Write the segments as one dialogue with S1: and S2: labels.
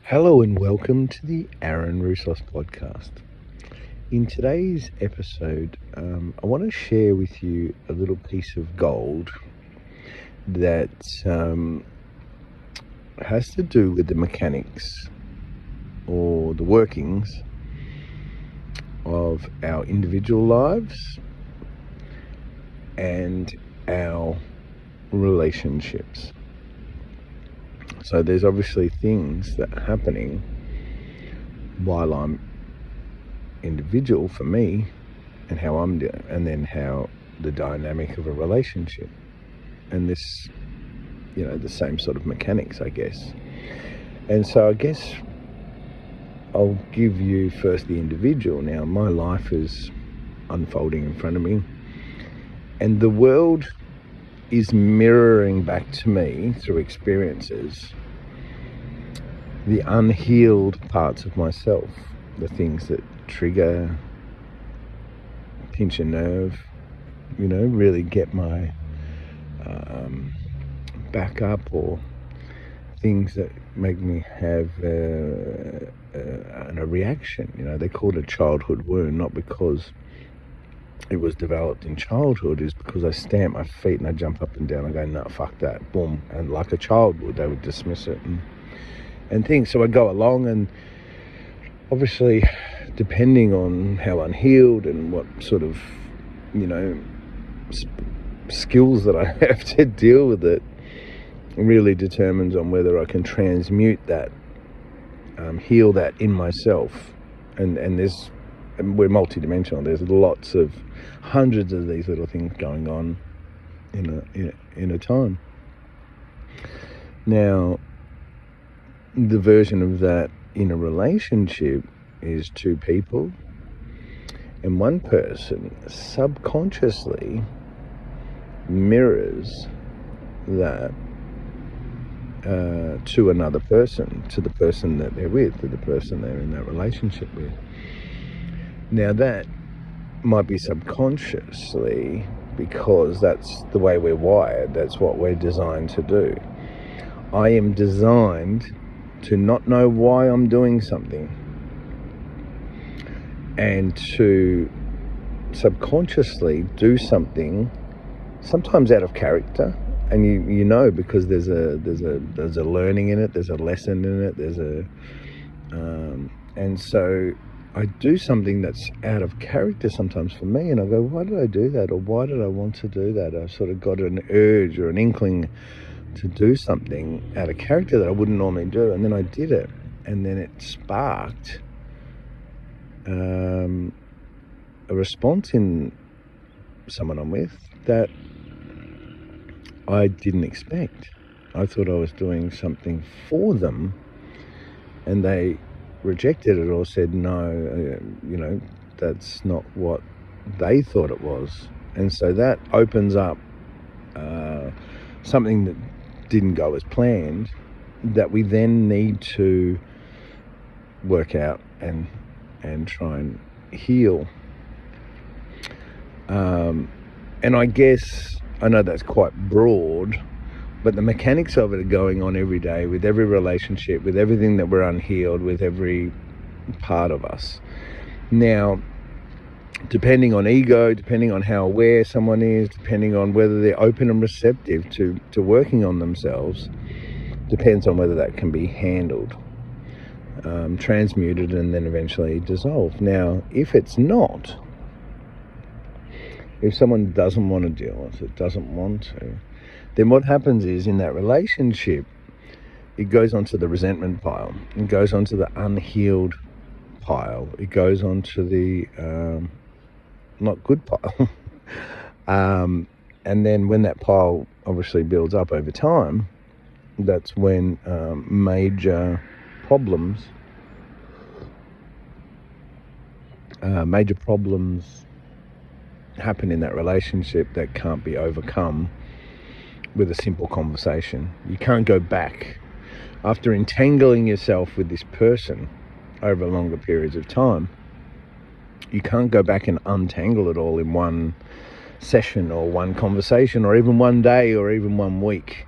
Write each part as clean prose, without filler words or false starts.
S1: Hello and welcome to the Aaron Roussos podcast. In today's episode, I want to share with you a little piece of gold that has to do with the mechanics or the workings of our individual lives and our relationships. So there's obviously things that are happening while I'm individual for me and how I'm doing, and then how the dynamic of a relationship, and this, the same sort of mechanics, I guess. And so I guess I'll give you first the individual. Now, my life is unfolding in front of me, and the world is mirroring back to me through experiences the unhealed parts of myself, the things that trigger, pinch a nerve, really get my back up, or things that make me have a reaction. They call it a childhood wound, not because it was developed in childhood, is because I stamp my feet and I jump up and down. I go, no, fuck that, boom. And like a child would, they would dismiss it and things. So I go along, and obviously, depending on how unhealed and what sort of, skills that I have to deal with it, really determines on whether I can transmute that, heal that in myself. And we're multidimensional. There's hundreds of these little things going on in a time. Now, the version of that in a relationship is two people, and one person subconsciously mirrors that to another person, to the person that they're with, to the person they're in that relationship with. Now, that might be subconsciously because that's the way we're wired. That's what we're designed to do. I am designed to not know why I'm doing something, and to subconsciously do something, sometimes out of character, and you know, because there's a learning in it, there's a lesson in it, and so I do something that's out of character sometimes for me, and I go, why did I do that, or why did I want to do that? I've sort of got an urge or an inkling to do something out of character that I wouldn't normally do, and then I did it, and then it sparked a response in someone I'm with that I didn't expect. I thought I was doing something for them, and they rejected it or said no, that's not what they thought it was. And so that opens up something that didn't go as planned, that we then need to work out and try and heal. And I guess, I know that's quite broad, but the mechanics of it are going on every day, with every relationship, with everything that we're unhealed, with every part of us. Now, depending on ego, depending on how aware someone is, depending on whether they're open and receptive to working on themselves, depends on whether that can be handled, transmuted, and then eventually dissolved. Now, if it's not, if someone doesn't want to deal with it, doesn't want to, then what happens is, in that relationship, it goes onto the resentment pile, it goes onto the unhealed pile, it goes onto the not good pile. And then when that pile obviously builds up over time, that's when major problems happen in that relationship that can't be overcome with a simple conversation. You can't go back after entangling yourself with this person over longer periods of time. You can't go back and untangle it all in one session or one conversation or even one day or even 1 week.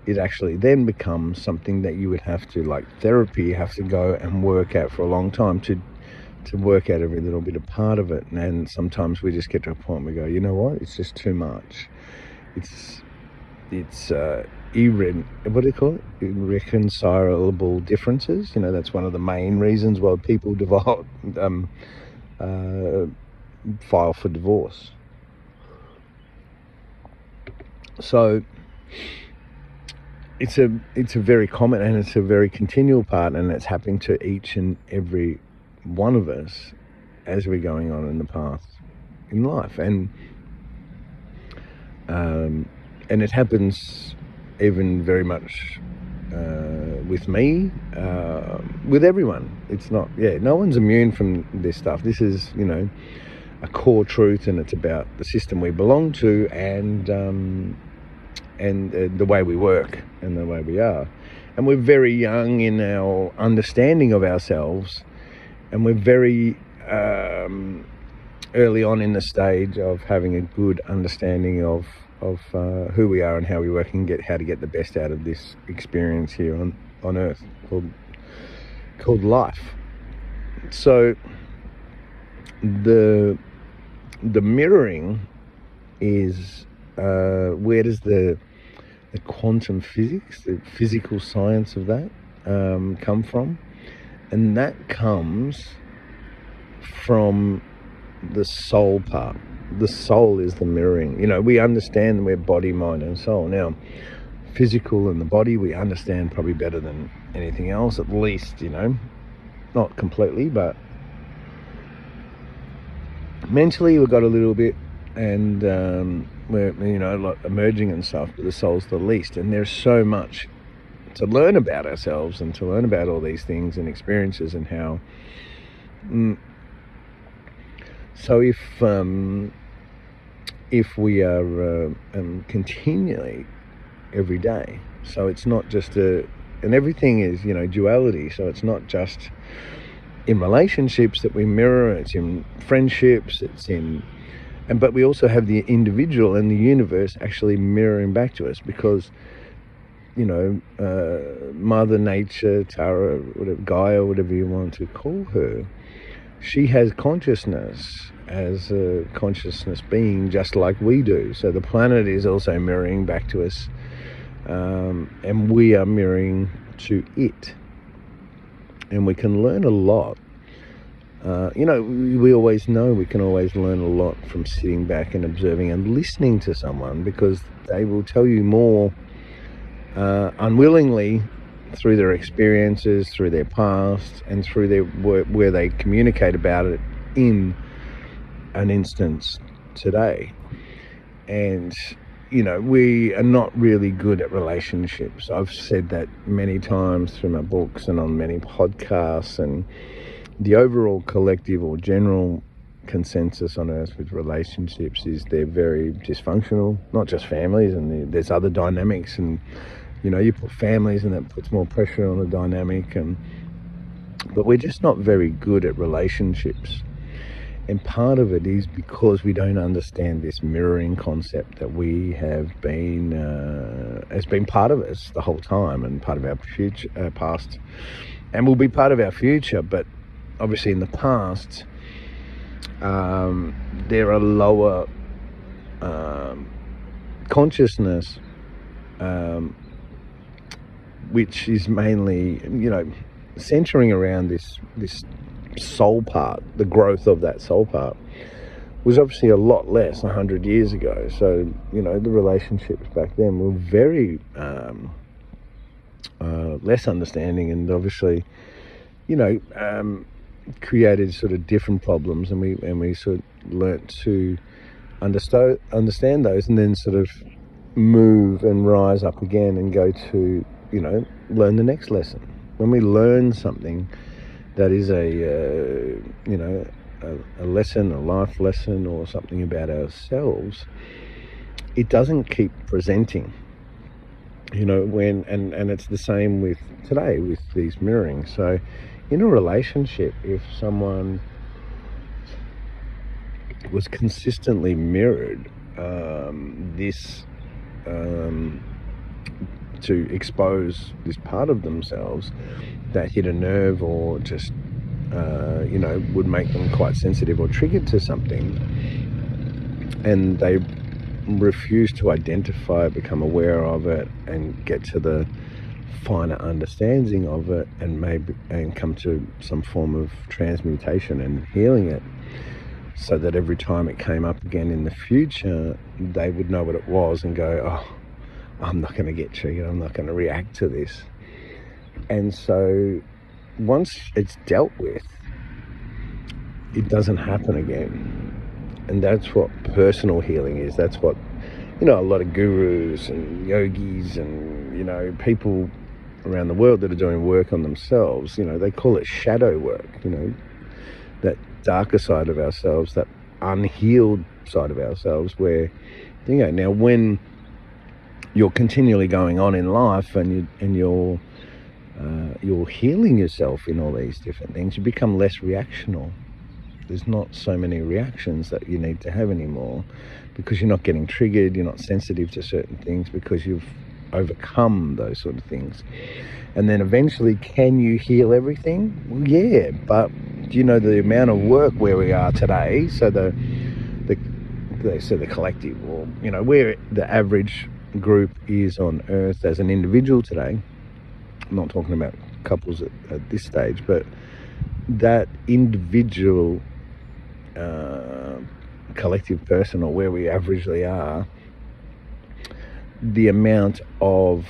S1: it actually then becomes something that you would have to, like therapy, you have to go and work out for a long time to work out every little bit of part of it. And sometimes we just get to a point where we go, you know what, it's just too much. It's what do you call it? Irreconcilable differences. You know, that's one of the main reasons why people file for divorce. So it's a very common, and it's a very continual part, and it's happening to each and every one of us as we're going on in the path in life. And it happens even very much with me, with everyone. It's not, no one's immune from this stuff. This is, a core truth, and it's about the system we belong to, and the way we work and the way we are. And we're very young in our understanding of ourselves, and we're very early on in the stage of having a good understanding of who we are and how we work, and how to get the best out of this experience here on Earth called life. So the mirroring is where does the quantum physics, the physical science of that come from? And that comes from the soul part. The soul is the mirroring. We understand we're body, mind, and soul. Now, physical and the body, we understand probably better than anything else, at least, not completely, but mentally we've got a little bit, and we're, like emerging and stuff, but the soul's the least. And there's so much to learn about ourselves, and to learn about all these things and experiences, and how so if we are continually every day, so it's not just and everything is duality, so it's not just in relationships that we mirror, it's in friendships, but we also have the individual and the universe actually mirroring back to us, because Mother Nature, Tara, whatever, Gaia, whatever you want to call her, she has consciousness as a consciousness being, just like we do. So the planet is also mirroring back to us, and we are mirroring to it. And we can learn a lot. We always know we can always learn a lot from sitting back and observing and listening to someone, because they will tell you more unwillingly, through their experiences, through their past, and through their work, where they communicate about it in an instance today. And we are not really good at relationships. I've said that many times through my books and on many podcasts, and the overall collective or general consensus on Earth with relationships is they're very dysfunctional. Not just families, and there's other dynamics, and you put families and that puts more pressure on the dynamic, but we're just not very good at relationships. And part of it is because we don't understand this mirroring concept that we have been has been part of us the whole time, and part of our future, past, and will be part of our future. But obviously in the past, there are lower consciousness, which is mainly, centering around this soul part. The growth of that soul part was obviously a lot less 100 years ago. So, the relationships back then were very less understanding, and obviously, created sort of different problems, and we sort of learnt to understand those, and then sort of move and rise up again and go to, learn the next lesson. When we learn something that is a lesson, a life lesson, or something about ourselves, it doesn't keep presenting, and it's the same with today with these mirroring. So in a relationship, if someone was consistently mirrored this to expose this part of themselves that hit a nerve or just would make them quite sensitive or triggered to something, and they refuse to identify it, become aware of it, and get to the finer understanding of it, and come to some form of transmutation and healing it, so that every time it came up again in the future, they would know what it was and go, oh, I'm not going to get triggered, I'm not going to react to this. And so once it's dealt with, it doesn't happen again. And that's what personal healing is. That's what, a lot of gurus and yogis and, people around the world that are doing work on themselves, they call it shadow work, that darker side of ourselves, that unhealed side of ourselves, where, now when you're continually going on in life and you're healing yourself in all these different things, you become less reactional. There's not so many reactions that you need to have anymore, because you're not getting triggered, you're not sensitive to certain things, because you've overcome those sort of things. And then eventually, can you heal everything? Well, yeah, but do you know the amount of work where we are today? So the collective, or where the average group is on Earth as an individual today. I'm not talking about couples at this stage, but that individual collective person, or where we averagely are, the amount of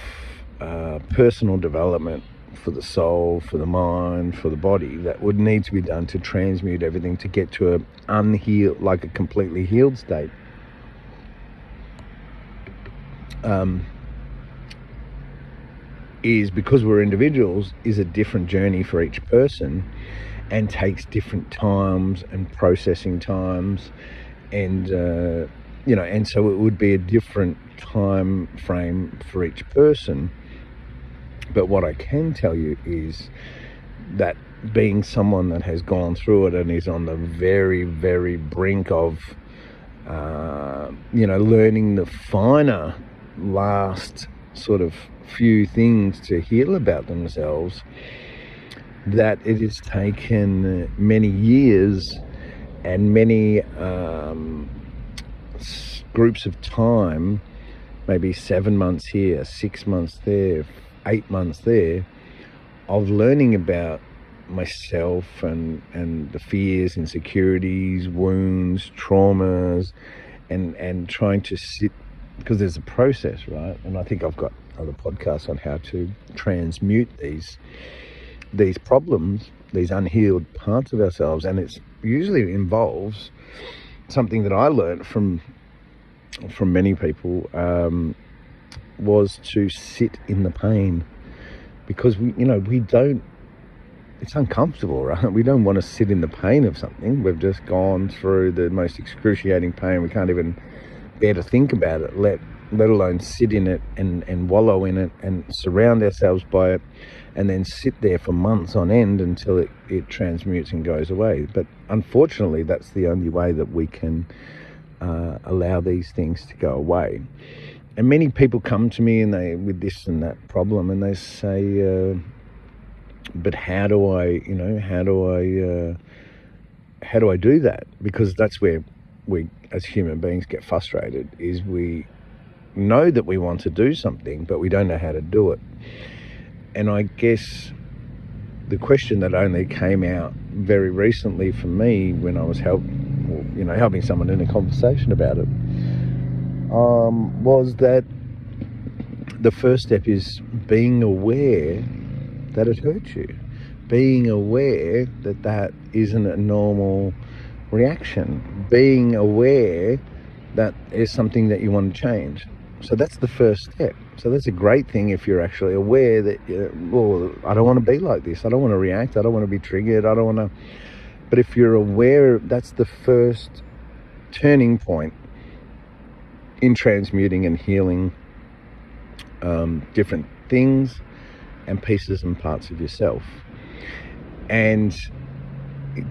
S1: personal development for the soul, for the mind, for the body, that would need to be done to transmute everything to get to a unhealed, like a completely healed state. Is because we're individuals, is a different journey for each person, and takes different times and processing times, and and so it would be a different time frame for each person. But what I can tell you is that, being someone that has gone through it and is on the very, very brink of learning the finer last sort of few things to heal about themselves, that it has taken many years and many groups of time, maybe 7 months here, 6 months there, 8 months there, of learning about myself and the fears, insecurities, wounds, traumas, and trying to sit, because there's a process, right? And I think I've got other podcasts on how to transmute these problems, these unhealed parts of ourselves, and it's usually involves something that I learned from many people, was to sit in the pain, because we don't. It's uncomfortable, right? We don't want to sit in the pain of something. We've just gone through the most excruciating pain. We can't even bear to think about it, let alone sit in it and wallow in it and surround ourselves by it, and then sit there for months on end until it transmutes and goes away. But unfortunately, that's the only way that we can allow these things to go away. And many people come to me with this and that problem, and they say, but how do I do that? Because that's where we as human beings get frustrated, is we know that we want to do something, but we don't know how to do it. And I guess the question that only came out very recently for me, when I was helping someone in a conversation about it, was that the first step is being aware that it hurts you, being aware that that isn't a normal reaction, being aware that is something that you want to change. So that's the first step. So that's a great thing if you're actually aware that, I don't want to be like this. I don't want to react. I don't want to be triggered. I don't want to. But if you're aware, that's the first turning point in transmuting and healing different things and pieces and parts of yourself. And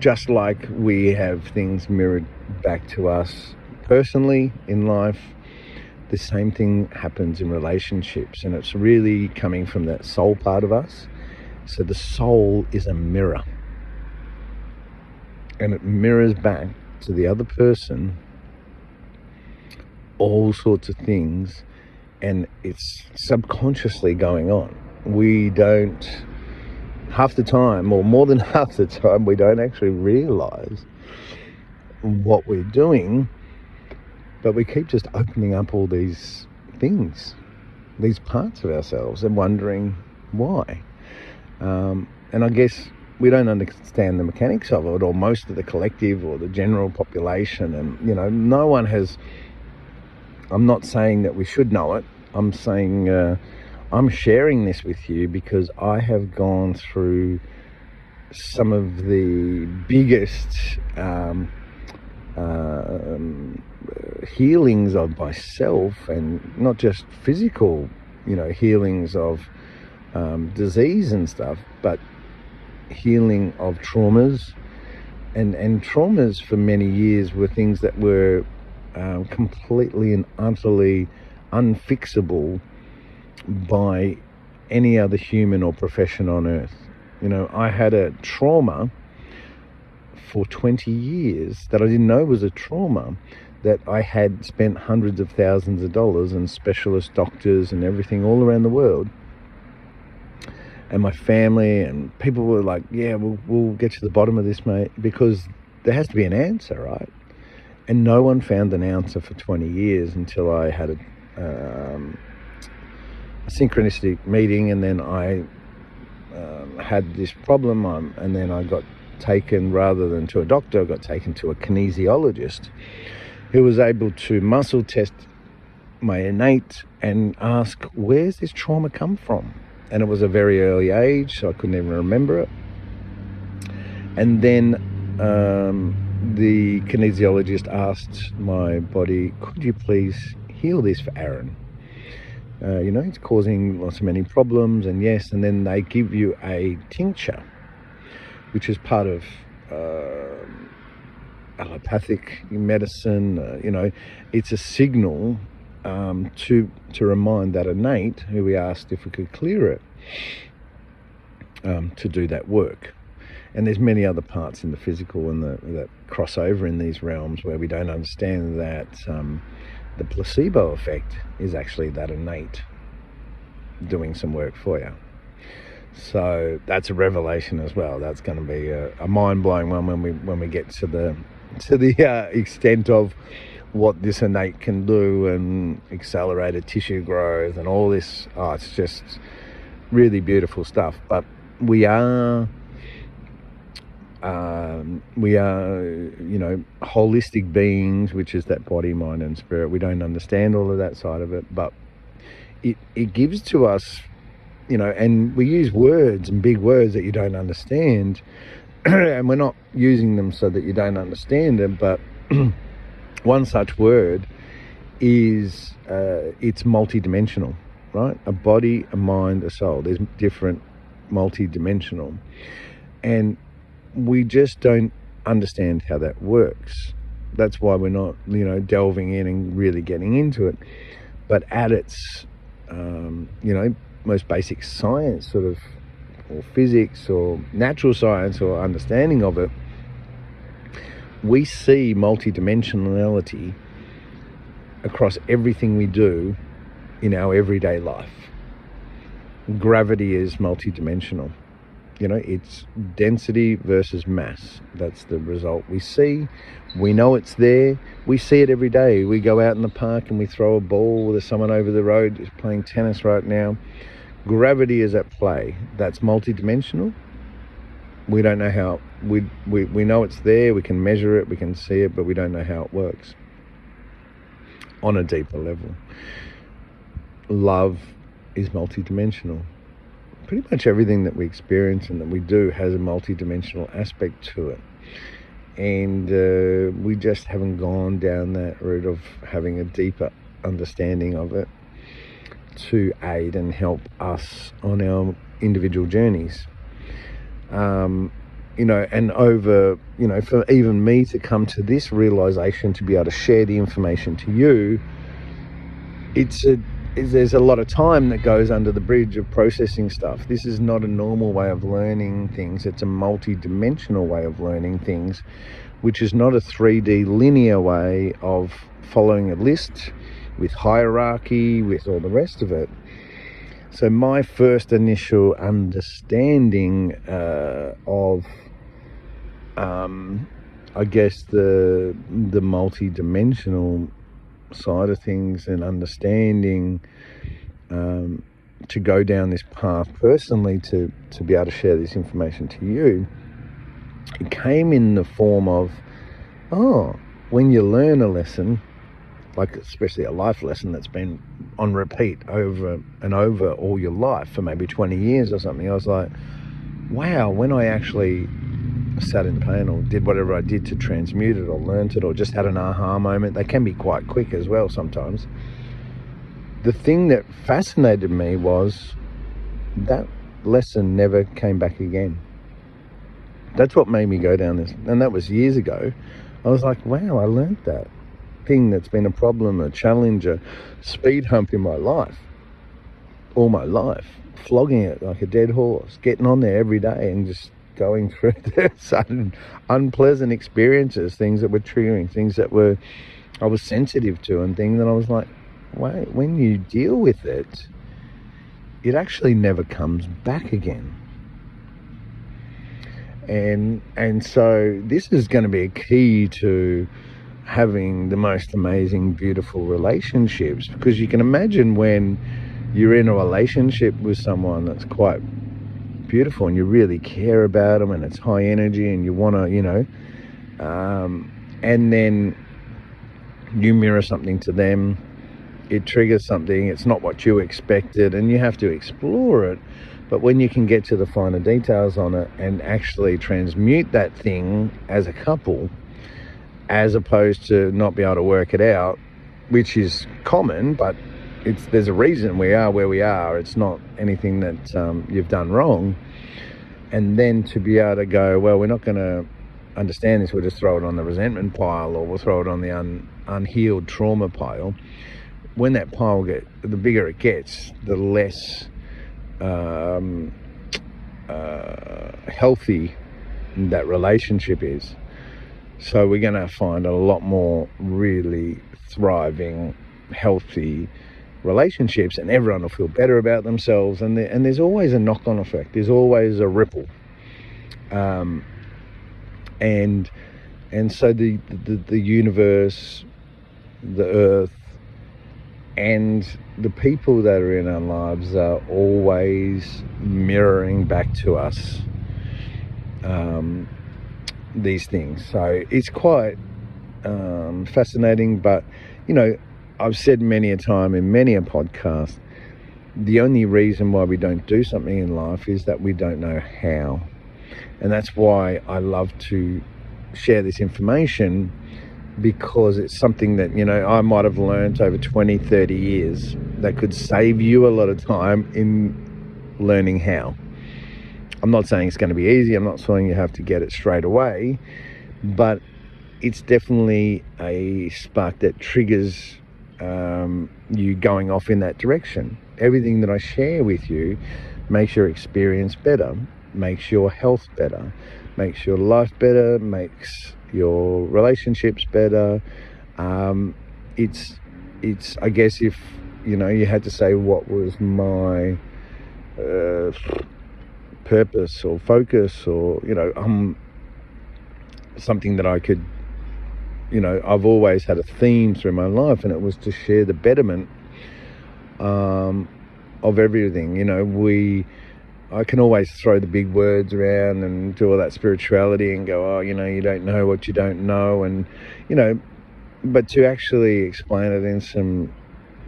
S1: just like we have things mirrored back to us personally in life, the same thing happens in relationships, and it's really coming from that soul part of us. So the soul is a mirror, and it mirrors back to the other person all sorts of things, and it's subconsciously going on. We don't, half the time, or more than half the time, we don't actually realize what we're doing, but we keep just opening up all these things, these parts of ourselves, and wondering why. And I guess we don't understand the mechanics of it, or most of the collective or the general population. And, no one has, I'm not saying that we should know it. I'm saying, I'm sharing this with you because I have gone through some of the biggest healings of myself, and not just physical, healings of disease and stuff, but healing of traumas. And traumas for many years were things that were completely and utterly unfixable by any other human or profession on earth. I had a trauma for 20 years that I didn't know was a trauma, that I had spent hundreds of thousands of dollars and specialist doctors and everything all around the world. And my family and people were like, yeah, we'll get to the bottom of this, mate, because there has to be an answer, right? And no one found an answer for 20 years until I had a synchronistic meeting, and then I had this problem, and then I got taken, rather than to a doctor, I got taken to a kinesiologist who was able to muscle test my innate and ask, where's this trauma come from? And it was a very early age, so I couldn't even remember it. And then the kinesiologist asked my body, could you please heal this for Aaron? It's causing lots of many problems. And yes, and then they give you a tincture, which is part of allopathic medicine. It's a signal to remind that innate, who we asked if we could clear it, to do that work. And there's many other parts in the physical and that cross over in these realms where we don't understand that the placebo effect is actually that innate doing some work for you. So that's a revelation as well. That's going to be a mind-blowing one when we get to the extent of what this innate can do, and accelerated tissue growth and all this. It's just really beautiful stuff. But we are holistic beings, which is that body, mind and spirit. We don't understand all of that side of it, but it gives to us, and we use words and big words that you don't understand, and we're not using them so that you don't understand them, but one such word is it's multidimensional, right? A body, a mind, a soul. There's different multidimensional, and we just don't understand how that works. That's why we're not, delving in and really getting into it. But at its, most basic science sort of, or physics or natural science or understanding of it, we see multidimensionality across everything we do in our everyday life. Gravity is multidimensional. It's density versus mass. That's the result we see. We know it's there. We see it every day. We go out in the park and we throw a ball. There's someone over the road who's playing tennis right now. Gravity is at play. That's multidimensional. We don't know how. We know it's there. We can measure it. We can see it, but we don't know how it works on a deeper level. Love is multidimensional. Pretty much everything that we experience and that we do has a multidimensional aspect to it. And we just haven't gone down that route of having a deeper understanding of it to aid and help us on our individual journeys. And over, for even me to come to this realization, to be able to share the information to you, there's a lot of time that goes under the bridge of processing stuff. This is not a normal way of learning things. It's a multi-dimensional way of learning things, which is not a 3D linear way of following a list with hierarchy, with all the rest of it. So my first initial understanding of I guess the multi-dimensional side of things, and understanding to go down this path personally to be able to share this information to you, it came in the form of, when you learn a lesson, like especially a life lesson that's been on repeat over and over all your life for maybe 20 years or something, I was like, wow, when I actually sat in pain or did whatever I did to transmute it or learnt it or just had an aha moment, they can be quite quick as well sometimes. The thing that fascinated me was that lesson never came back again. That's what made me go down this, and that was years ago. I was like, wow, I learnt that thing that's been a problem, a challenge, a speed hump in my life, all my life, flogging it like a dead horse, getting on there every day and just going through the sudden unpleasant experiences, things that were triggering, things that I was sensitive to, and things that I was like, wait, when you deal with it, it actually never comes back again. And so this is going to be a key to having the most amazing, beautiful relationships, because you can imagine when you're in a relationship with someone that's quite beautiful and you really care about them and it's high energy and you want to, and then you mirror something to them, it triggers something, it's not what you expected, and you have to explore it. But when you can get to the finer details on it and actually transmute that thing as a couple, as opposed to not be able to work it out, which is common, but there's a reason we are where we are. It's not anything that you've done wrong. And then to be able to go, well, we're not going to understand this, we'll just throw it on the resentment pile, or we'll throw it on the unhealed trauma pile. When that pile the bigger it gets, the less healthy that relationship is. So we're going to find a lot more really thriving, healthy relationships, and everyone will feel better about themselves, and there's always a knock-on effect, there's always a ripple, and so the universe, the earth, and the people that are in our lives are always mirroring back to us these things. So it's quite fascinating. But I've said many a time in many a podcast, the only reason why we don't do something in life is that we don't know how. And that's why I love to share this information, because it's something that I might have learned over 20, 30 years that could save you a lot of time in learning how. I'm not saying it's going to be easy, I'm not saying you have to get it straight away, but it's definitely a spark that triggers you going off in that direction. Everything that I share with you makes your experience better, makes your health better, makes your life better, makes your relationships better. It's I guess if you had to say what was my purpose or focus, or something that I could, I've always had a theme through my life, and it was to share the betterment of everything. I can always throw the big words around and do all that spirituality and go, you don't know what you don't know, and but to actually explain it in some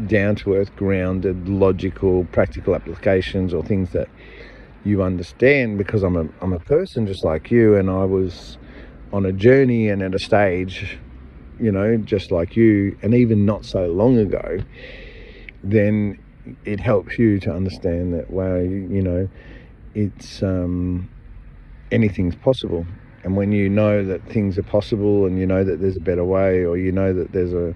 S1: down-to-earth, grounded, logical, practical applications, or things that you understand, because I'm a person just like you, and I was on a journey and at a stage, just like you, and even not so long ago, then it helps you to understand that, wow, it's anything's possible. And when you know that things are possible, and that there's a better way, or that there's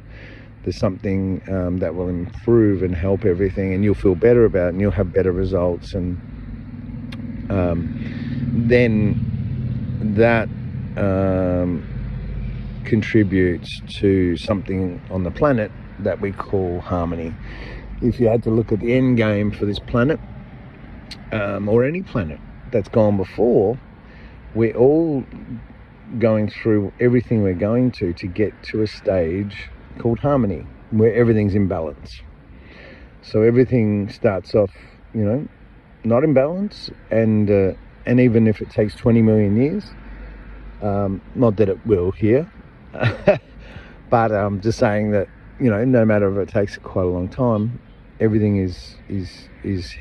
S1: there's something that will improve and help everything, and you'll feel better about it, and you'll have better results, and then that contributes to something on the planet that we call harmony. If you had to look at the end game for this planet, or any planet that's gone before, we're all going through everything we're going to get to a stage called harmony, where everything's in balance. So everything starts off, not in balance, and even if it takes 20 million years, not that it will here, but I'm just saying that, no matter if it takes quite a long time, everything is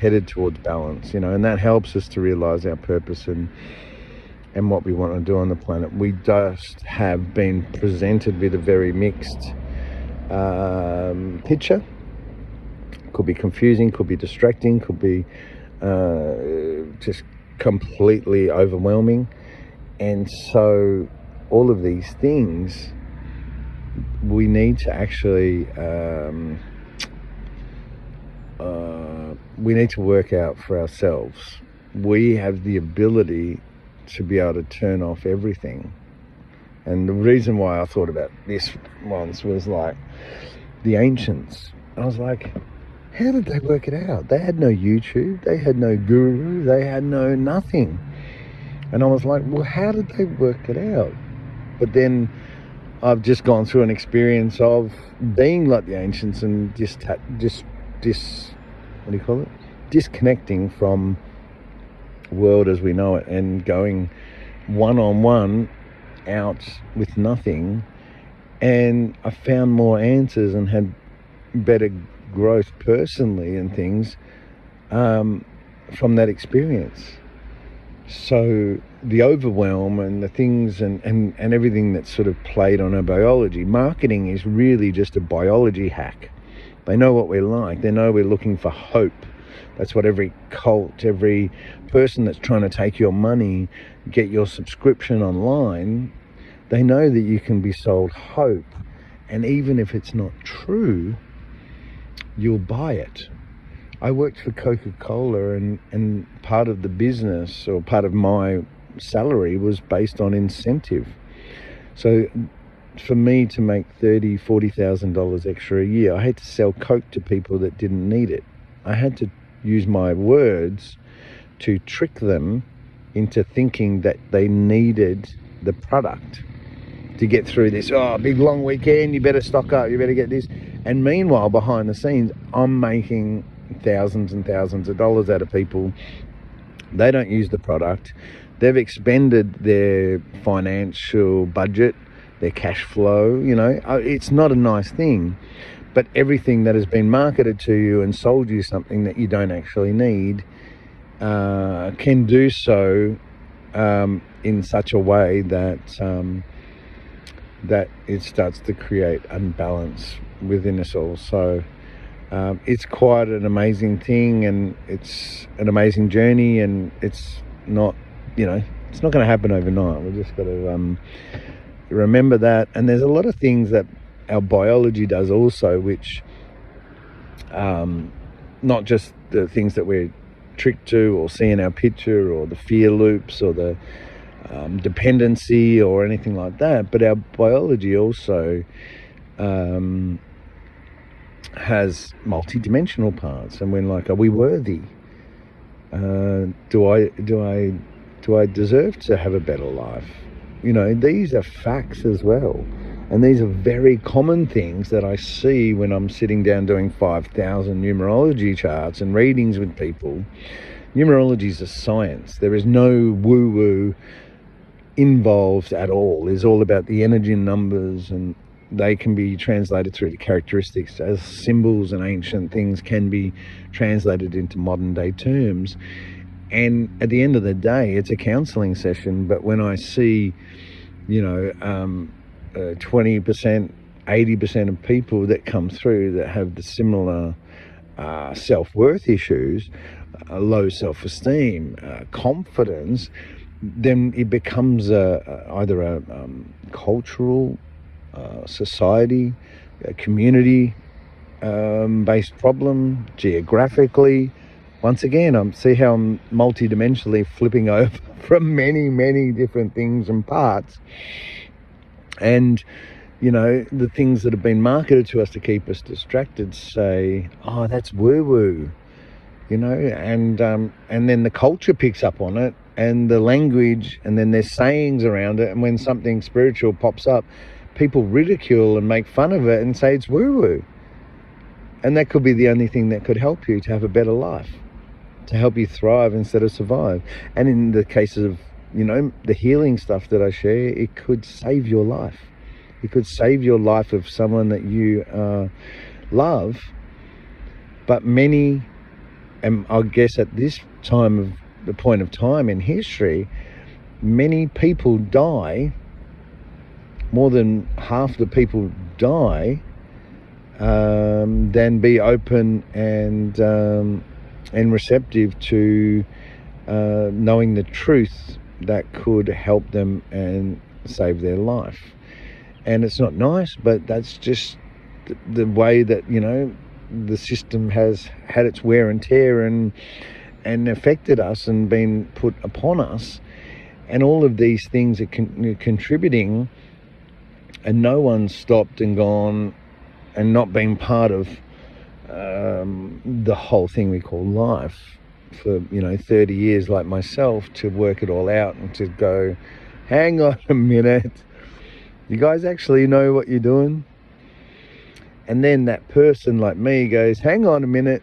S1: headed towards balance, and that helps us to realize our purpose and what we want to do on the planet. We just have been presented with a very mixed picture. Could be confusing, could be distracting, could be just completely overwhelming. And so all of these things we need to actually we need to work out for ourselves. We have the ability to be able to turn off everything. And the reason why I thought about this once was like the ancients. I was like, how did they work it out? They had no YouTube, they had no guru, they had no nothing. And I was like, well, how did they work it out? But then I've just gone through an experience of being like the ancients and disconnecting from the world as we know it and going one-on-one out with nothing. And I found more answers and had better growth personally and things from that experience. So the overwhelm and the things and everything that's sort of played on our biology, marketing is really just a biology hack. They know what we're like. They know we're looking for hope. That's what every cult, every person that's trying to take your money, get your subscription online, they know that you can be sold hope. And even if it's not true, you'll buy it. I worked for Coca-Cola and part of the business or part of my salary was based on incentive. So for me to make $30,000, $40,000 extra a year, I had to sell Coke to people that didn't need it. I had to use my words to trick them into thinking that they needed the product to get through this. Oh, big long weekend, you better stock up, you better get this. And meanwhile, behind the scenes, I'm making thousands and thousands of dollars out of people. They don't use the product. They've expended their financial budget, their cash flow. It's not a nice thing. But everything that has been marketed to you and sold you something that you don't actually need can do so in such a way that that it starts to create unbalance within us all. So it's quite an amazing thing, and it's an amazing journey, and it's not, it's not going to happen overnight. We've just got to remember that. And there's a lot of things that our biology does also, which not just the things that we're tricked to or see in our picture, or the fear loops, or the dependency or anything like that, but our biology also has multi-dimensional parts. And when are we worthy? Do I deserve to have a better life? These are facts as well. And these are very common things that I see when I'm sitting down doing 5,000 numerology charts and readings with people. Numerology is a science. There is no woo-woo involved at all. It's all about the energy and numbers, and they can be translated through the characteristics as symbols, and ancient things can be translated into modern day terms. And at the end of the day, it's a counseling session. But when I see 20%, 80% of people that come through that have the similar self-worth issues, low self-esteem, confidence, then it becomes either a cultural, society, a community based problem, geographically. Once again, see how I'm multidimensionally flipping over from many different things and parts. And, you know, the things that have been marketed to us to keep us distracted say, oh, that's woo-woo, you know, and then the culture picks up on it, and the language, and then there's sayings around it, and when something spiritual pops up, people ridicule and make fun of it and say it's woo-woo. And that could be the only thing that could help you to have a better life, to help you thrive instead of survive. And in the cases of, you know, the healing stuff that I share, it could save your life. It could save your life of someone that you love. But many, and I guess at this time of the point of time in history, many people die, more than half the people die, than be open and receptive to knowing the truth that could help them and save their life. And it's not nice, but that's just the way that, you know, the system has had its wear and tear and affected us and been put upon us. And all of these things are contributing, and no one's stopped and gone and not been part of the whole thing we call life for, you know, 30 years like myself, to work it all out and to go, hang on a minute, you guys actually know what you're doing? And then that person like me goes, hang on a minute,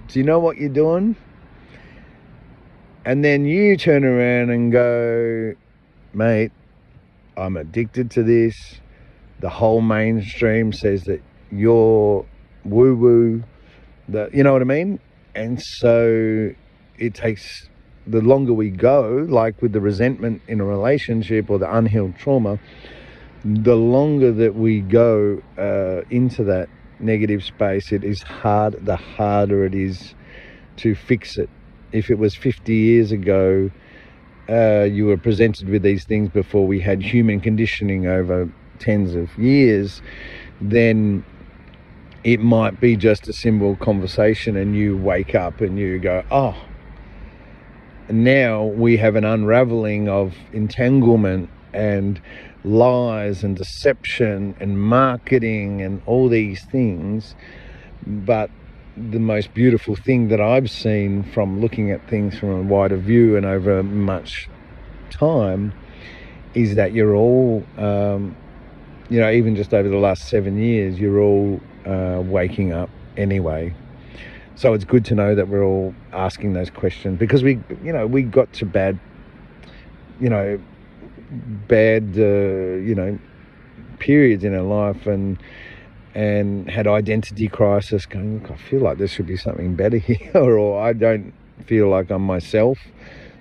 S1: do you know what you're doing? And then you turn around and go, mate, I'm addicted to this. The whole mainstream says that you're woo-woo, that, you know what I mean? And so it takes, the longer we go, like with the resentment in a relationship or the unhealed trauma, the longer that we go into that negative space, it is hard, the harder it is to fix it. If it was 50 years ago, you were presented with these things before we had human conditioning over tens of years, then it might be just a simple conversation and you wake up and you go, oh, now we have an unraveling of entanglement and lies and deception and marketing and all these things. But the most beautiful thing that I've seen from looking at things from a wider view and over much time is that you're all, you know, even just over the last 7 years, you're all waking up anyway. So it's good to know that we're all asking those questions, because we got to bad periods in our life and had identity crisis, going, look, I feel like there should be something better here, or I don't feel like I'm myself.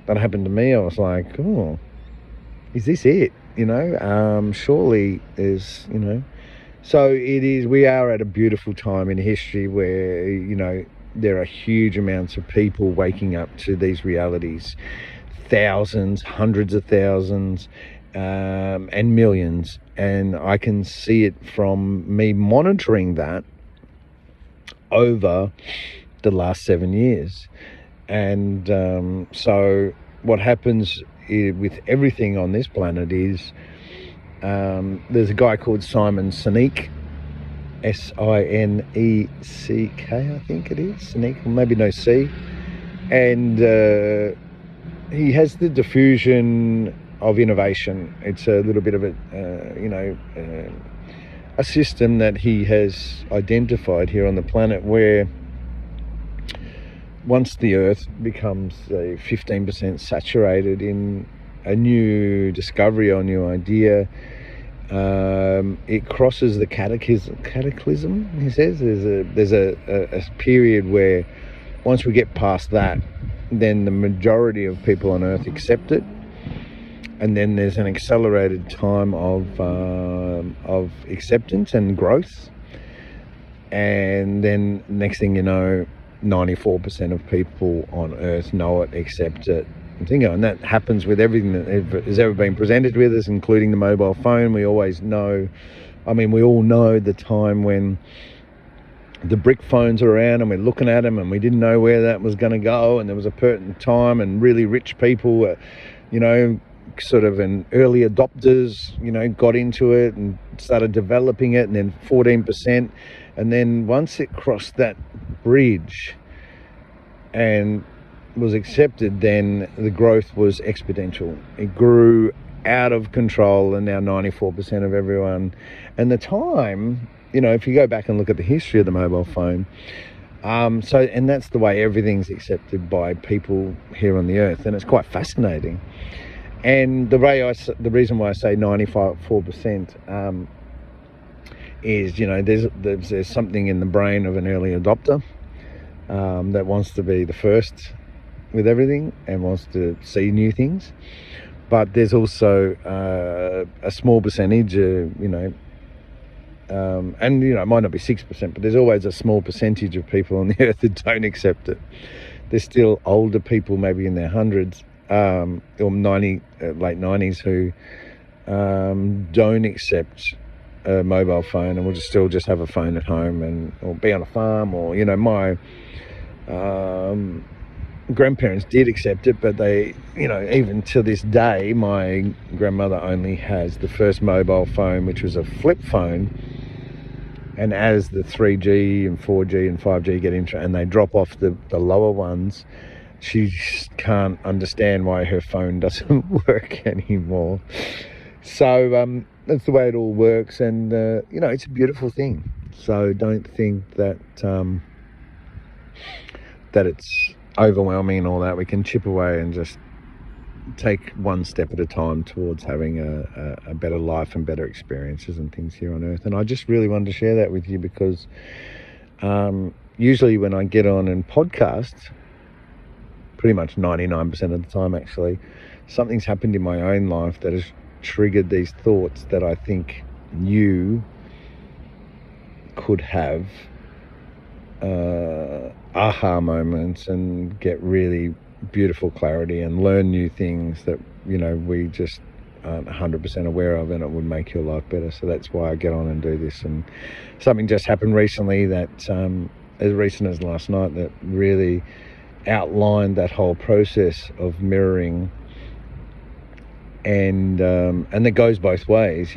S1: That happened to me. I was like, oh, is this it? You know, surely there's, you know. So it is, we are at a beautiful time in history where, you know, there are huge amounts of people waking up to these realities. Thousands, hundreds of thousands, and millions. And I can see it from me monitoring that over the last 7 years. And so what happens with everything on this planet is there's a guy called Simon Sinek, Sineck, I think it is, Sinek, maybe no C. And he has the diffusion of innovation. It's a little bit of a system that he has identified here on the planet, where once the Earth becomes 15% saturated in a new discovery or new idea, it crosses the cataclysm, he says. There's a period where once we get past that, then the majority of people on Earth accept it, and then there's an accelerated time of acceptance and growth, and then next thing you know, 94% of people on Earth know it, accept it, and that happens with everything that has ever been presented with us, including the mobile phone. We always know I mean, we all know the time when the brick phones were around and we're looking at them and we didn't know where that was going to go, and there was a pertinent time and really rich people, sort of an early adopters, got into it and started developing it, and then 14%. And then once it crossed that bridge and was accepted, then the growth was exponential. It grew out of control, and now 94% of everyone. And the time, if you go back and look at the history of the mobile phone, and that's the way everything's accepted by people here on the earth, and it's quite fascinating. And the reason why I say 94%, is there's something in the brain of an early adopter that wants to be the first with everything and wants to see new things. But there's also a small percentage, and it might not be 6%, but there's always a small percentage of people on the earth that don't accept it. There's still older people, maybe in their hundreds, or late 90s, who don't accept a mobile phone and will still just have a phone at home or be on a farm, or my grandparents did accept it, but they, even to this day, my grandmother only has the first mobile phone, which was a flip phone. And as the 3G and 4G and 5G get into, and they drop off the lower ones, she just can't understand why her phone doesn't work anymore. So that's the way it all works, and it's a beautiful thing. So don't think that that it's overwhelming and all that. We can chip away and just take one step at a time towards having a better life and better experiences and things here on earth. And I just really wanted to share that with you, because usually when I get on and podcast, pretty much 99% of the time actually, something's happened in my own life that has triggered these thoughts that I think you could have aha moments and get really beautiful clarity and learn new things that we just aren't 100% aware of, and it would make your life better. So that's why I get on and do this. And something just happened recently that as recent as last night that really outlined that whole process of mirroring, and that goes both ways.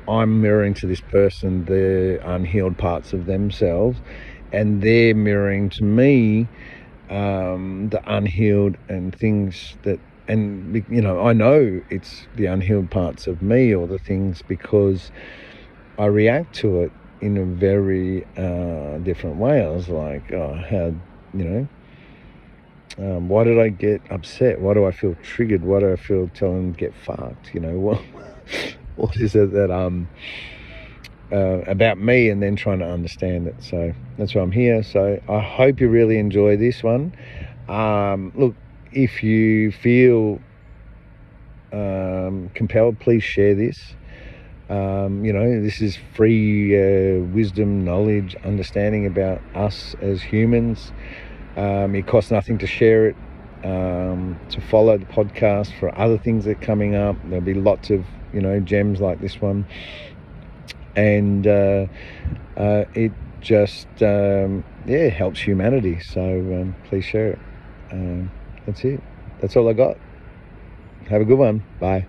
S1: I'm mirroring to this person the unhealed parts of themselves, and they're mirroring to me the unhealed and things that, and I know it's the unhealed parts of me, or the things, because I react to it in a very different way. I was like, why did I get upset? Why do I feel triggered? Why do I feel telling them to get fucked? What is it that about me, and then trying to understand it. So that's why I'm here. So I hope you really enjoy this one. Look, if you feel compelled, please share this. This is free wisdom, knowledge, understanding about us as humans. It costs nothing to share it, to follow the podcast for other things that are coming up. There'll be lots of gems like this one. And it just helps humanity. So please share it. That's it. That's all I got. Have a good one. Bye.